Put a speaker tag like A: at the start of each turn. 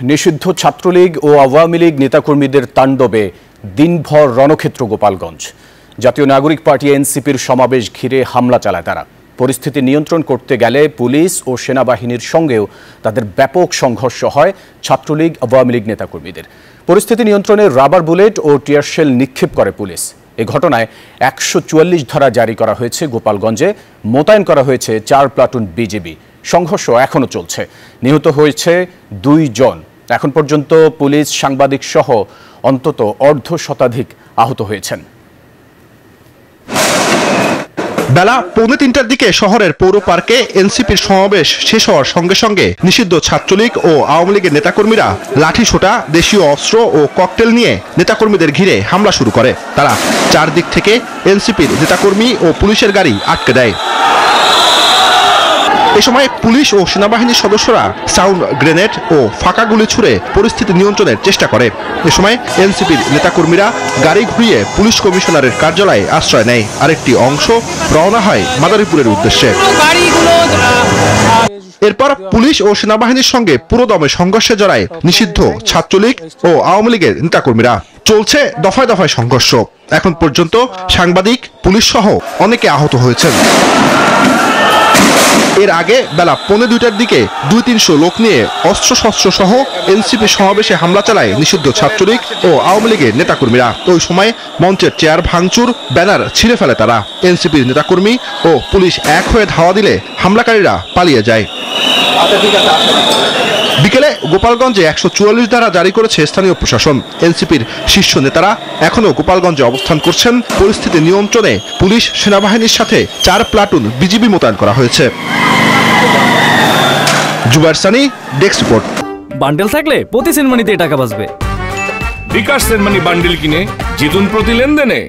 A: নিষিদ্ধ ছাত্রলীগ ও আওয়ামী লীগ নেতাকর্মীদের তাণ্ডবে দিনভর রণক্ষেত্র গোপালগঞ্জ। জাতীয় নাগরিক পার্টি এনসিপির সমাবেশ ঘিরে হামলা চালায় তারা। পরিস্থিতি নিয়ন্ত্রণ করতে গেলে পুলিশ ও সেনাবাহিনীর সঙ্গেও তাদের ব্যাপক সংঘর্ষ হয় ছাত্রলীগ আওয়ামী লীগ নেতাকর্মীদের। পরিস্থিতি নিয়ন্ত্রণে রাবার বুলেট ও টিয়ার শেল নিক্ষেপ করে পুলিশ। এ ঘটনায় ১৪৪ ধারা জারি করা হয়েছে গোপালগঞ্জে। মোতায়েন করা হয়েছে ৪ প্লাটুন বিজিবি। সংঘর্ষ এখনো চলছে। নিহত হয়েছে ২ জন। এখন পর্যন্ত পুলিশ, সাংবাদিক সহ অন্তত অর্ধশতাধিক আহত হয়েছেন।
B: বেলা 2:30টার দিকে শহরের পৌর পার্কে এনসিপির সমাবেশ শেষ হওয়ার সঙ্গে সঙ্গে নিষিদ্ধ ছাত্রলীগ ও আওয়ামী লীগের নেতাকর্মীরা লাঠিসোঁটা, দেশীয় অস্ত্র ও ককটেল নিয়ে নেতাকর্মীদের ঘিরে হামলা শুরু করে। তারা চারদিক থেকে এনসিপির নেতাকর্মী ও পুলিশের গাড়ি আটকে দেয়। এ সময় পুলিশ ও সেনাবাহিনীর সদস্যরা সাউন্ড গ্রেনেড ও ফাঁকা গুলি ছুড়ে পরিস্থিতি নিয়ন্ত্রণের চেষ্টা করে। এ সময় এনসিপির নেতাকর্মীরা গাড়ি ঘুরিয়ে পুলিশ কমিশনারের কার্যালয়ে আশ্রয় নেয়। আরেকটি অংশ রওনা হয় মাদারীপুরের উদ্দেশ্যে। এরপর পুলিশ ও সেনাবাহিনীর সঙ্গে পুরোদমে সংঘর্ষে জড়ায় নিষিদ্ধ ছাত্রলীগ ও আওয়ামী লীগের নেতাকর্মীরা। চলছে দফায় দফায় সংঘর্ষ। এখন পর্যন্ত সাংবাদিক, পুলিশ সহ অনেকে আহত হয়েছেন। এর আগে বেলা 2:45টার দিকে 200-300 লোক নিয়ে অস্ত্রশস্ত্র সহ এনসিপি সমাবেশে হামলা চালায় নিষিদ্ধ ছাত্রলীগ ও আওয়ামী লীগের নেতাকর্মীরা। ওই সময় মঞ্চের চেয়ার ভাঙচুর, ব্যানার ছিঁড়ে ফেলে তারা। এনসিপির নেতাকর্মী ও পুলিশ এক হয়ে ধাওয়া দিলে হামলাকারীরা পালিয়ে যায়। বিকেলে গোপালগঞ্জে ১৪৪ ধারা জারি করেছে স্থানীয় প্রশাসন। এনসিপির শীর্ষ নেতারা এখনও গোপালগঞ্জে অবস্থান করছেন। পরিস্থিতি নিয়ন্ত্রণে পুলিশ, সেনাবাহিনীর সাথে ৪ প্লাটুন বিজিবি মোতায়েন করা হয়েছে। Zubair Sani, desk report.
C: Bundle থাকলে প্রতি সেনমানিতে টাকা বাঁচবে।
D: বিকাশ সেনমানি বান্ডেল কিনে জিতুন প্রতি লেনদেনে।